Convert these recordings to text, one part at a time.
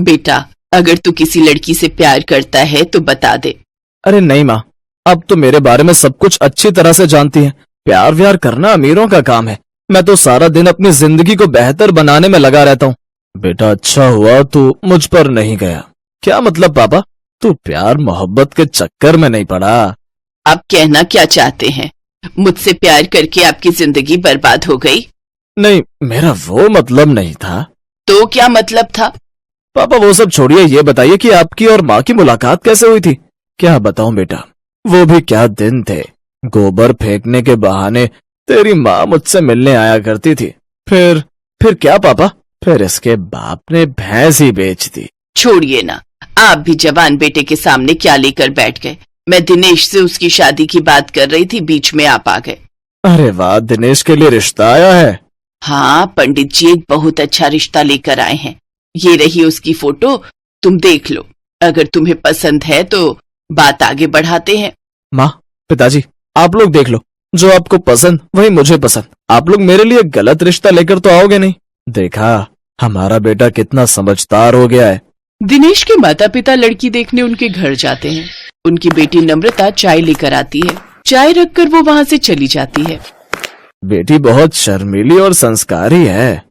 बेटा, अगर तू किसी लड़की से प्यार करता है तो बता दे। अरे नहीं माँ, अब तो मेरे बारे में सब कुछ अच्छी तरह से जानती है। प्यार व्यार करना अमीरों का काम है। मैं तो सारा दिन अपनी जिंदगी को बेहतर बनाने में लगा रहता हूँ। बेटा अच्छा हुआ तू मुझ पर नहीं गया। क्या मतलब पापा, तू प्यार मोहब्बत के चक्कर में नहीं पड़ा? आप कहना क्या चाहते हैं? मुझसे प्यार करके आपकी जिंदगी बर्बाद हो गई? नहीं, मेरा वो मतलब नहीं था। तो क्या मतलब था? पापा वो सब छोड़िए, ये बताइए कि आपकी और माँ की मुलाकात कैसे हुई थी? क्या बताऊं बेटा, वो भी क्या दिन थे। गोबर फेंकने के बहाने तेरी माँ मुझसे मिलने आया करती थी। फिर क्या पापा? फिर इसके बाप ने भैंस ही बेच दी। छोड़िए ना, आप भी जवान बेटे के सामने क्या लेकर बैठ गए। मैं दिनेश से उसकी शादी की बात कर रही थी, बीच में आप आ गए। अरे वाह, दिनेश के लिए रिश्ता आया है? हाँ, पंडित जी एक बहुत अच्छा रिश्ता लेकर आए हैं। ये रही उसकी फोटो, तुम देख लो। अगर तुम्हें पसंद है तो बात आगे बढ़ाते हैं। माँ, पिताजी, आप लोग देख लो, जो आपको पसंद वही मुझे पसंद। आप लोग मेरे लिए गलत रिश्ता लेकर तो आओगे नहीं। देखा, हमारा बेटा कितना समझदार हो गया है। दिनेश के माता पिता लड़की देखने उनके घर जाते हैं। उनकी बेटी नम्रता चाय लेकर आती है। चाय रखकर वो वहाँ से चली जाती है। बेटी बहुत शर्मीली और संस्कारी है।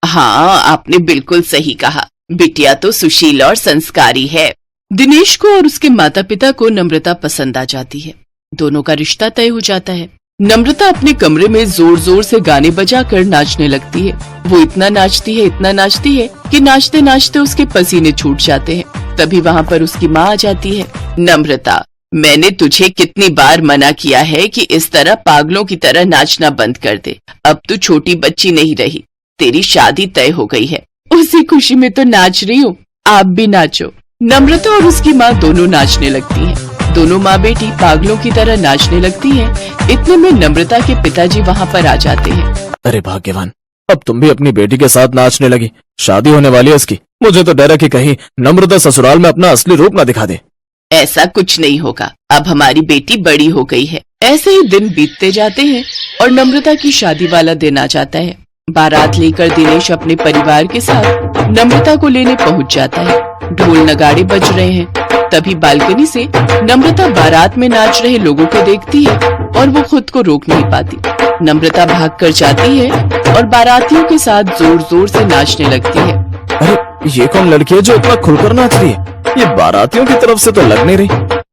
हाँ, आपने बिल्कुल सही कहा। बिटिया तो सुशील और संस्कारी है। दिनेश को और उसके माता पिता को नम्रता पसंद आ जाती है। दोनों का रिश्ता तय हो जाता है। नम्रता अपने कमरे में जोर जोर से गाने बजाकर नाचने लगती है। वो इतना नाचती है कि नाचते नाचते उसके पसीने छूट जाते हैं। तभी वहाँ पर उसकी माँ आ जाती है। नम्रता, मैंने तुझे कितनी बार मना किया है कि इस तरह पागलों की तरह नाचना बंद कर दे। अब तू छोटी बच्ची नहीं रही, तेरी शादी तय हो गई है। उसी खुशी में तो नाच रही हूँ, आप भी नाचो। नम्रता और उसकी माँ दोनों नाचने लगती हैं। दोनों माँ बेटी पागलों की तरह नाचने लगती हैं। इतने में नम्रता के पिताजी वहाँ पर आ जाते हैं। अरे भाग्यवान, अब तुम भी अपनी बेटी के साथ नाचने लगी। शादी होने वाली है इसकी। मुझे तो डर है कि कहीं नम्रता ससुराल में अपना असली रूप ना दिखा दे। ऐसा कुछ नहीं होगा, अब हमारी बेटी बड़ी हो गई है। ऐसे ही दिन बीतते जाते हैं और नम्रता की शादी वाला दिन आ जाता है। बारात लेकर दिनेश अपने परिवार के साथ नम्रता को लेने पहुंच जाता है। ढोल नगाड़े बज रहे हैं। तभी बालकनी से नम्रता बारात में नाच रहे लोगों को देखती है और वो खुद को रोक नहीं पाती। नम्रता भागकर जाती है और बारातियों के साथ जोर जोर से नाचने लगती है। अरे ये कौन लड़की है जो इतना खुलकर नाच रही है? ये बारातियों की तरफ से तो लग नहीं रही।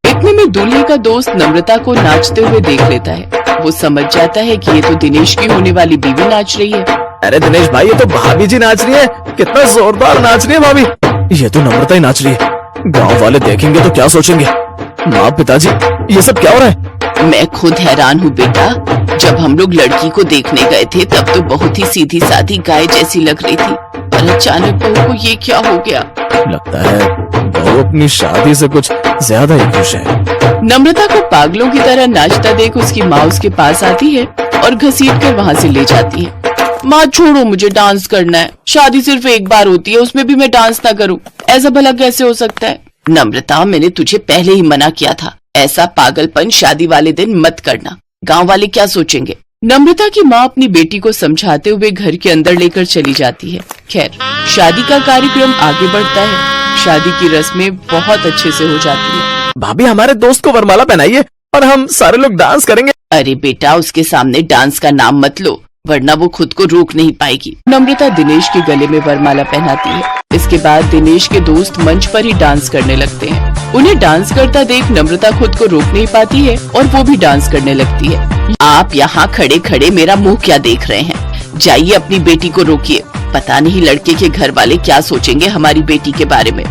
इतने में दूल्हे का दोस्त नम्रता को नाचते हुए देख लेता है। वो समझ जाता है कि ये तो दिनेश की होने वाली बीवी नाच रही है। अरे दिनेश भाई, ये तो भाभी जी नाच रही है। कितना जोरदार नाच रही है भाभी। ये तो नम्रता ही नाच रही है। गांव वाले देखेंगे तो क्या सोचेंगे? माँ, पिताजी, ये सब क्या हो रहा है? मैं खुद हैरान हूँ बेटा। जब हम लोग लड़की को देखने गए थे तब तो बहुत ही सीधी सादी गाय जैसी लग रही थी, पर अचानक बहू को ये क्या हो गया? लगता है बहू अपनी शादी से कुछ ज्यादा ही खुश है। नम्रता को पागलों की तरह नाचता देख उसकी माँ उसके पास आती है और घसीट कर वहाँ से ले जाती है। माँ छोड़ो, मुझे डांस करना है। शादी सिर्फ एक बार होती है, उसमें भी मैं डांस ना करूँ, ऐसा भला कैसे हो सकता है? नम्रता, मैंने तुझे पहले ही मना किया था, ऐसा पागलपन शादी वाले दिन मत करना। गांव वाले क्या सोचेंगे? नम्रता की माँ अपनी बेटी को समझाते हुए घर के अंदर लेकर चली जाती है। खैर, शादी का कार्यक्रम आगे बढ़ता है। शादी की रस्में बहुत अच्छे से हो जाती है। भाभी, हमारे दोस्त को वरमाला पहनाइए और हम सारे लोग डांस करेंगे। अरे बेटा, उसके सामने डांस का नाम मत लो, वरना वो खुद को रोक नहीं पाएगी। नम्रता दिनेश के गले में वरमाला पहनाती है। इसके बाद दिनेश के दोस्त मंच पर ही डांस करने लगते हैं। उन्हें डांस करता देख नम्रता खुद को रोक नहीं पाती है और वो भी डांस करने लगती है। आप यहाँ खड़े खड़े मेरा मुंह क्या देख रहे हैं? जाइए अपनी बेटी को रोकिए। पता नहीं लड़के के घर वाले क्या सोचेंगे हमारी बेटी के बारे में।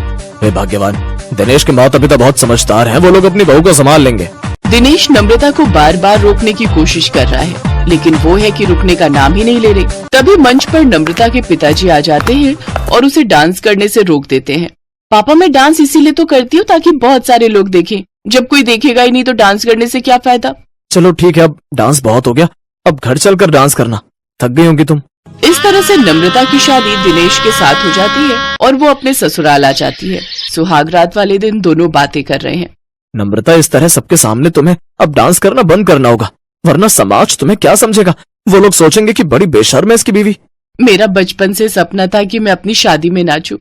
हे भाग्यवान, दिनेश के माता पिता बहुत समझदार हैं। वो लोग अपनी बहू को संभाल लेंगे। दिनेश नम्रता को बार बार रोकने की कोशिश कर रहा है, लेकिन वो है कि रुकने का नाम ही नहीं ले रही। तभी मंच पर नम्रता के पिताजी आ जाते हैं और उसे डांस करने से रोक देते हैं। पापा, मैं डांस इसीलिए तो करती हूँ ताकि बहुत सारे लोग देखें। जब कोई देखेगा ही नहीं तो डांस करने से क्या फायदा? चलो ठीक है, अब डांस बहुत हो गया, अब घर चलकर डांस करना। थक गई होंगी तुम। इस तरह से नम्रता की शादी दिनेश के साथ हो जाती है और वो अपने ससुराल आ जाती है। सुहाग रात वाले दिन दोनों बातें कर रहे हैं। नम्रता, इस तरह सबके सामने तुम्हें अब डांस करना बंद करना होगा, वरना समाज तुम्हें क्या समझेगा? वो लोग सोचेंगे कि बड़ी बेशर्म है इसकी बीवी। मेरा बचपन से सपना था कि मैं अपनी शादी में नाचूं।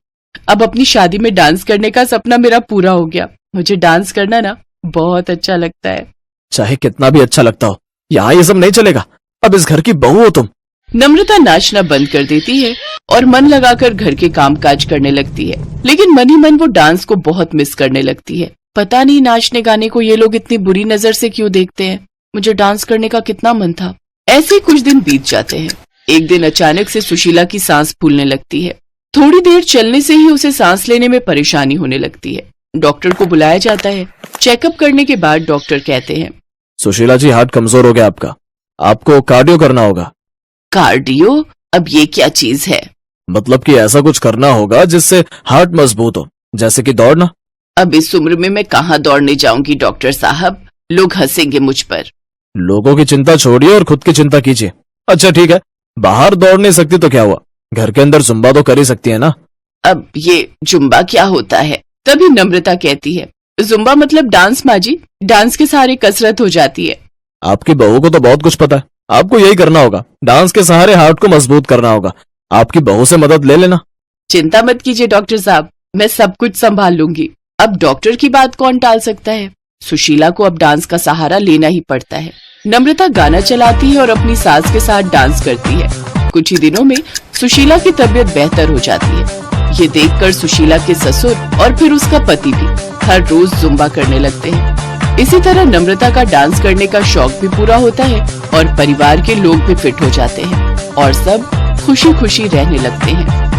अब अपनी शादी में डांस करने का सपना मेरा पूरा हो गया। मुझे डांस करना ना बहुत अच्छा लगता है। चाहे कितना भी अच्छा लगता हो, यहाँ ये सब नहीं चलेगा। अब इस घर की बहू हो तुम। नम्रता नाचना बंद कर देती है और मन लगाकर घर के कामकाज करने लगती है, लेकिन मन ही मन वो डांस को बहुत मिस करने लगती है। पता नहीं नाचने गाने को ये लोग इतनी बुरी नजर से क्यों देखते हैं। मुझे डांस करने का कितना मन था। ऐसे ही कुछ दिन बीत जाते हैं। एक दिन अचानक से सुशीला की सांस फूलने लगती है। थोड़ी देर चलने से ही उसे सांस लेने में परेशानी होने लगती है। डॉक्टर को बुलाया जाता है। चेकअप करने के बाद डॉक्टर कहते हैं, सुशीला जी, हार्ट कमजोर हो गया आपका, आपको कार्डियो करना होगा। कार्डियो? अब ये क्या चीज है? मतलब कि ऐसा कुछ करना होगा जिससे हार्ट मजबूत हो, जैसे कि दौड़ना। अब इस उम्र में मैं कहाँ दौड़ने जाऊंगी डॉक्टर साहब, लोग हंसेंगे मुझ पर। लोगों की चिंता छोड़िए और खुद की चिंता कीजिए। अच्छा ठीक है, बाहर दौड़ नहीं सकती तो क्या हुआ, घर के अंदर जुम्बा तो कर ही सकती है ना। अब ये जुम्बा क्या होता है? तभी नम्रता कहती है, जुम्बा मतलब डांस माँ जी, डांस के सहारे कसरत हो जाती है। आपकी बहू को तो बहुत कुछ पता है, आपको यही करना होगा, डांस के सहारे हार्ट को मजबूत करना होगा। आपकी बहू से मदद ले लेना। चिंता मत कीजिए डॉक्टर साहब, मैं सब कुछ संभाल लूंगी। अब डॉक्टर की बात कौन टाल सकता है। सुशीला को अब डांस का सहारा लेना ही पड़ता है। नम्रता गाना चलाती है और अपनी सास के साथ डांस करती है। कुछ ही दिनों में सुशीला की तबीयत बेहतर हो जाती है। ये देखकर सुशीला के ससुर और फिर उसका पति भी हर रोज जुम्बा करने लगते हैं। इसी तरह नम्रता का डांस करने का शौक भी पूरा होता है और परिवार के लोग भी फिट हो जाते हैं और सब खुशी खुशी रहने लगते हैं।